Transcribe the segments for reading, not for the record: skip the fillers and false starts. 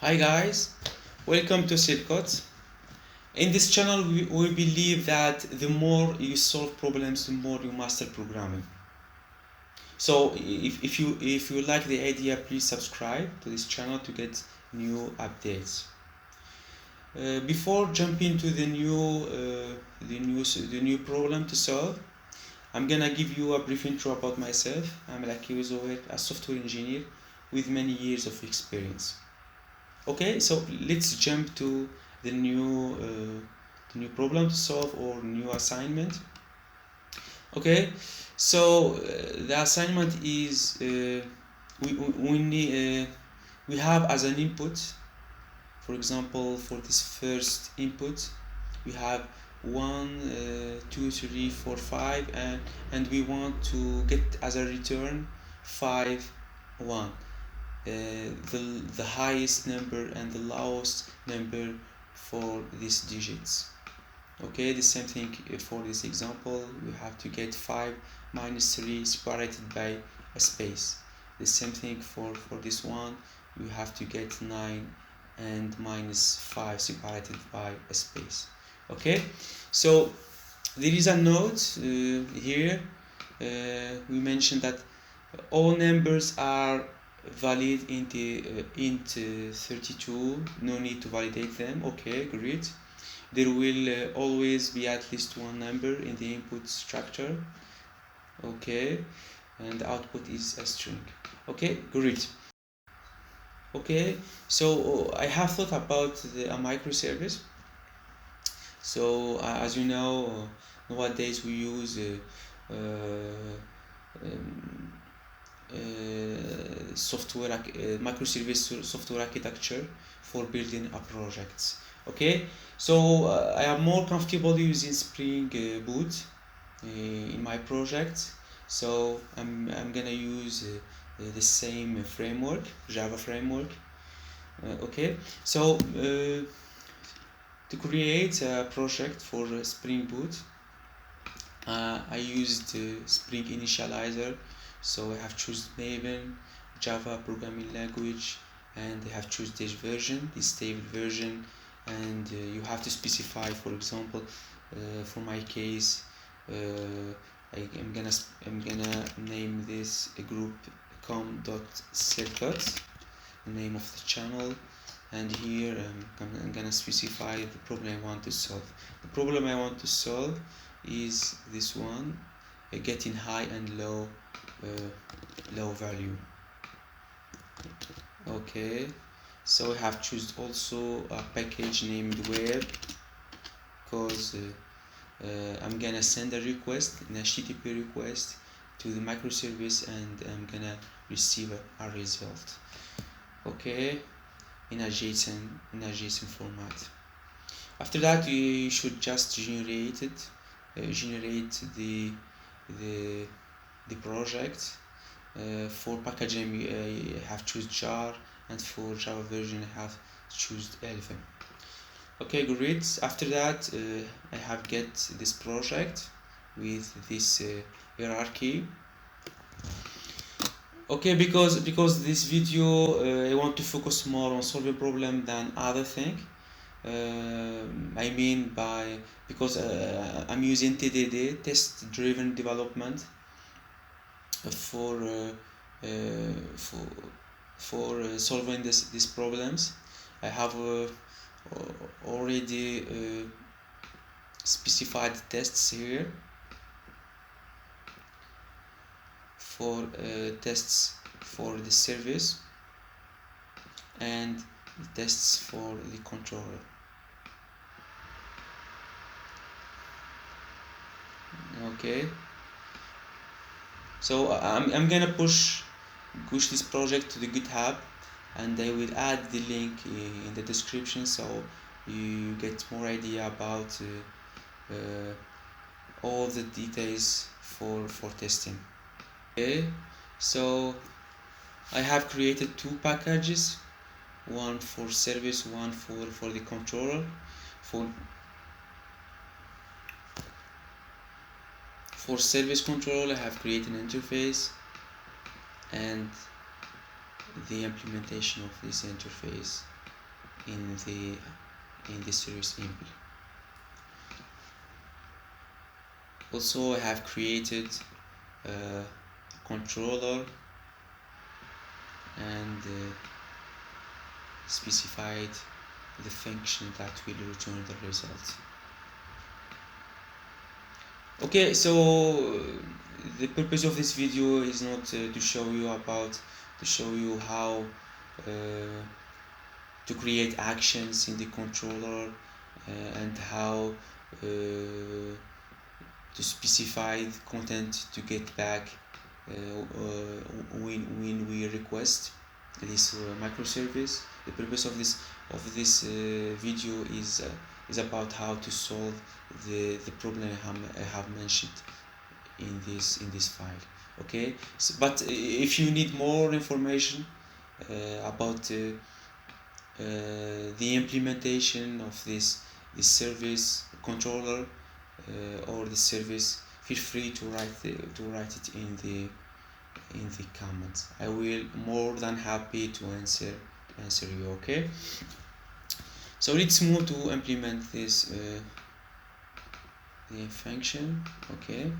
Hi guys, welcome to Silcot. In this channel we believe that the more you solve problems, the more you master programming. So if you like the idea, please subscribe to this channel to get new updates. Before jumping to the new problem to solve, I'm gonna give you a brief intro about myself. I'm Lucky Zoher, a software engineer with many years of experience. Okay, so let's jump to the new problem to solve or new assignment. Okay, so the assignment is we have as an input, for example, for this first input we have 1 2 3 4 5 and we want to get as a return 5 1. The highest number and the lowest number for these digits. Okay, the same thing for this example. We have to get 5 minus 3 separated by a space. The same thing for this one. We have to get 9 and minus 5 separated by a space. Okay, so there is a note here. We mentioned that all numbers are valid int 32, no need to validate them. Okay, great. There will always be at least one number in the input structure. Okay, and the output is a string. Okay, great. Okay, so I have thought about a microservice. So as you know, nowadays we use microservice software architecture for building a project. Okay, so I am more comfortable using Spring Boot in my project, so I'm gonna use the same framework, Java framework. Okay, so to create a project for Spring Boot, I used Spring Initializer. So I have chosen Maven, Java programming language, and I have chosen this version, this stable version, and you have to specify, for example, for my case, I'm gonna name this a group com.circuit, the name of the channel, and here I'm gonna specify the problem I want to solve. The problem I want to solve is this one, getting high and low value. Okay, so I have chosen also a package named web, because I'm gonna send a request, an HTTP request to the microservice, and I'm gonna receive a result. Okay, in a JSON format. After that, you should just generate the project. For packaging I have choose jar, and for Java version I have choose 11. Okay, great. After that I have get this project with this hierarchy. Okay, because this video I want to focus more on solving problem than other thing. I mean by because I'm using TDD, test driven development, for solving these problems. I have already specified tests here for tests for the service and the tests for the controller. Okay, so I'm gonna push this project to the GitHub, and I will add the link in the description, so you get more idea about all the details for testing. Okay, so I have created two packages, one for service, one for the controller. For service control, I have created an interface and the implementation of this interface. in the service input. Also, I have created a controller and specified the function that will return the result. Okay, so the purpose of this video is not to show you how to create actions in the controller and how to specify the content to get back when we request this microservice. The purpose of this video is about how to solve the problem I have mentioned in this file. Okay, so, but if you need more information about the implementation of this service controller or the service, feel free to write it in the comments. I will more than happy to answer you. Okay, so let's move to implement this the function. Okay,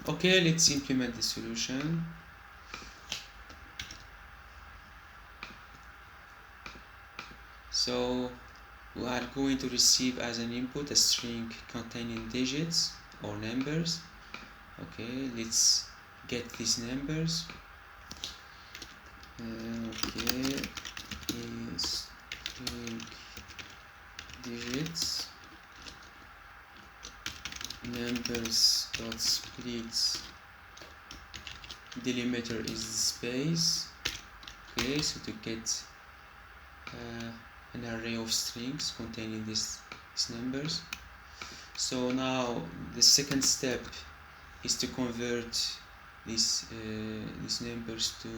okay, let's implement the solution. So we are going to receive as an input a string containing digits or numbers. Okay, let's get these numbers. Okay, is string digits numbers dot splits delimiter is space. Okay, so to get an array of strings containing these numbers. So now the second step is to convert these numbers to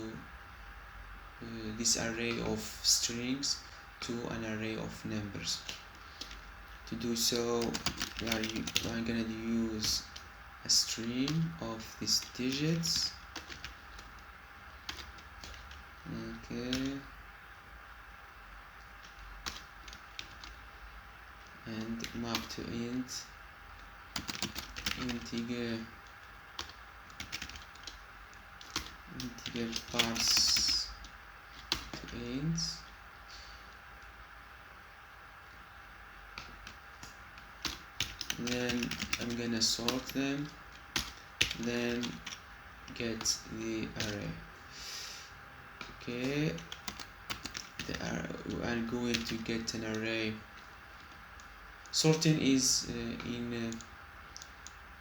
this array of strings to an array of numbers. To do so, I'm gonna use a string of these digits. Okay, and map to int integer parse to int. Then I'm gonna sort them, then get the array. Okay, I'm going to get an array. Sorting is in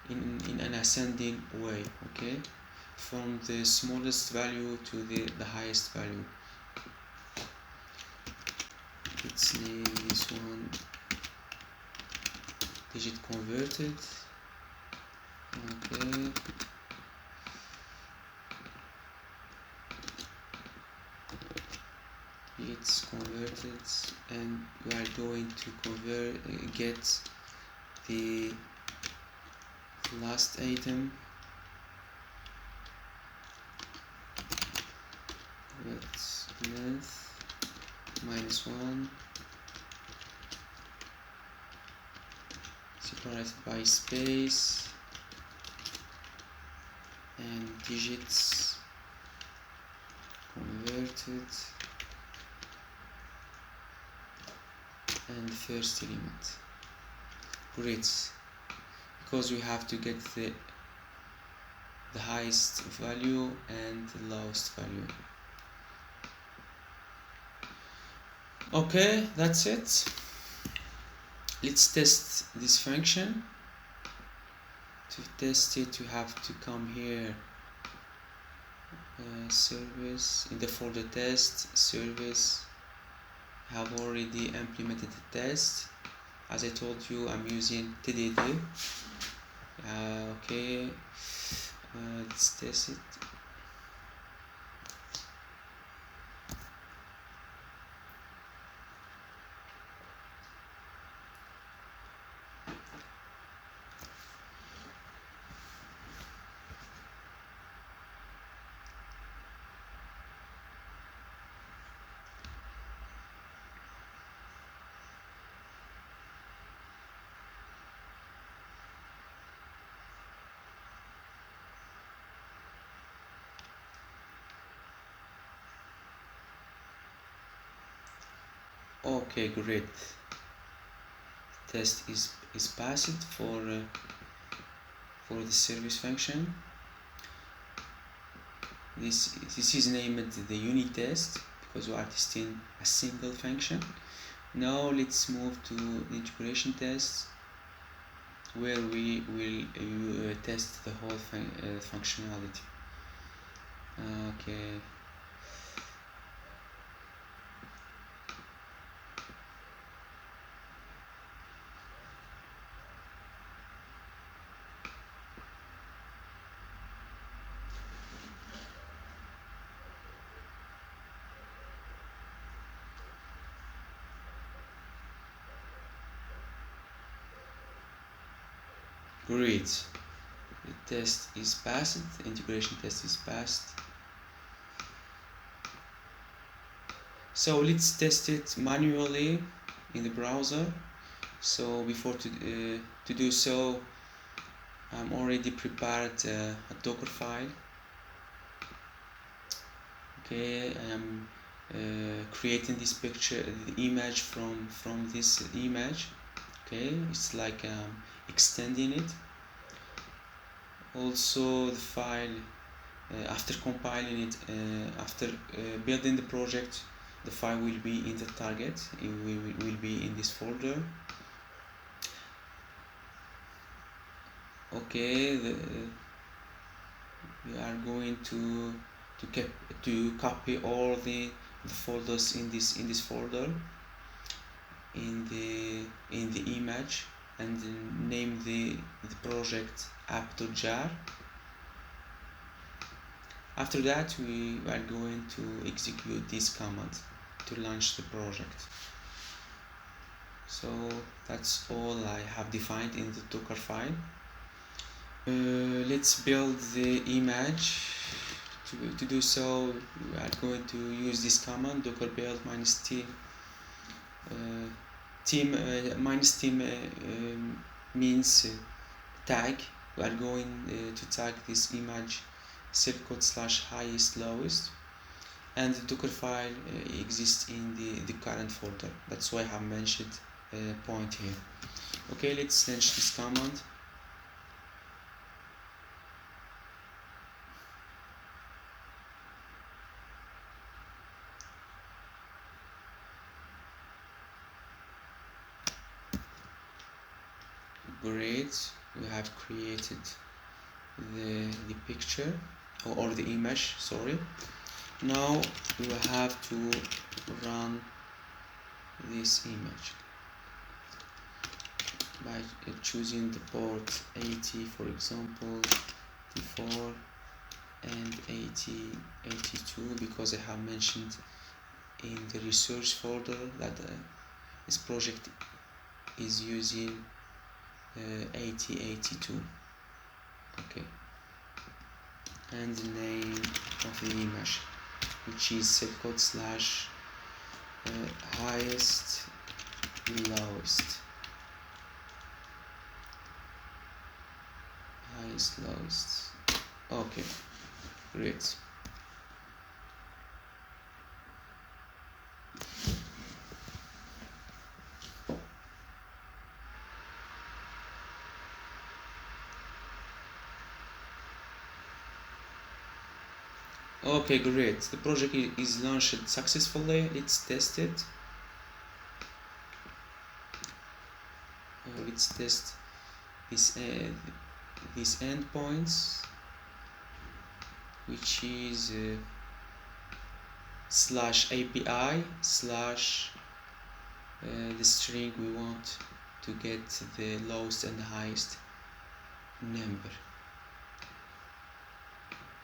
an ascending way. Okay, from the smallest value to the highest value. Let's name this one digit converted. Okay, it's converted, and we are going to get the last item with length -1 separated by space and digits converted and first element. Great, because we have to get the highest value and the lowest value. Okay, that's it. Let's test this function. To test it, you have to come here, service, in the folder test, service. I have already implemented the test. As I told you, I'm using TDD. Okay, let's test it. Okay, great. Test is passed for the service function. This is named the unit test because we are testing a single function. Now let's move to the integration test, where we will test the whole functionality. Okay. Great. The test is passed. The integration test is passed. So let's test it manually in the browser. So before to do so, I'm already prepared a Docker file. Okay, I am creating this picture, the image from this image. Okay, it's like extending it. Also, the file after compiling it, after building the project, the file will be in the target. It will be in this folder. Okay, we are going to copy all the folders in this folder in the image, and name the project app.jar. After that, we are going to execute this command to launch the project. So that's all I have defined in the Docker file. Let's build the image. To do so, we are going to use this command, docker build -t minus team means tag. We are going to tag this image code /highest lowest, and the Docker file exists in the current folder. That's why I have mentioned point here. Okay, let's launch this command. Great, we have created the picture or the image, sorry. Now we will have to run this image by choosing the port 80, for example, 84 and 82, because I have mentioned in the research folder that this project is using 8082. Okay, and the name of the image, which is code /highest lowest. Okay, great. Okay, great. The project is launched successfully. Let's test it. Let's test these endpoints, which is /API/ the string we want to get the lowest and the highest number.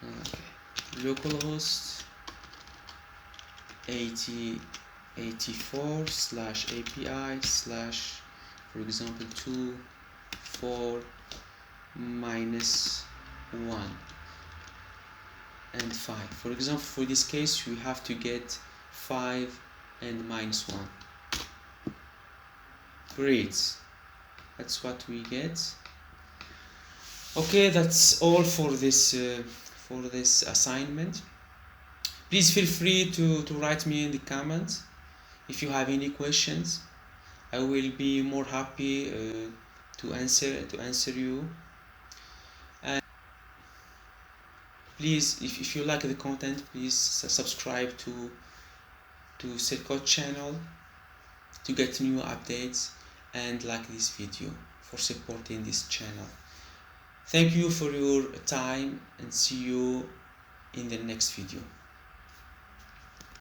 Okay. Localhost 8084/API/ for example 2 4 -1 and 5. For example, for this case we have to get 5 and -1. Great, that's what we get. Okay, that's all for this assignment. Please feel free to write me in the comments If you have any questions, I will be more happy to answer you. And please, if you like the content, please subscribe to Circuit channel to get new updates, and like this video for supporting this channel. Thank you for your time, and see you in the next video.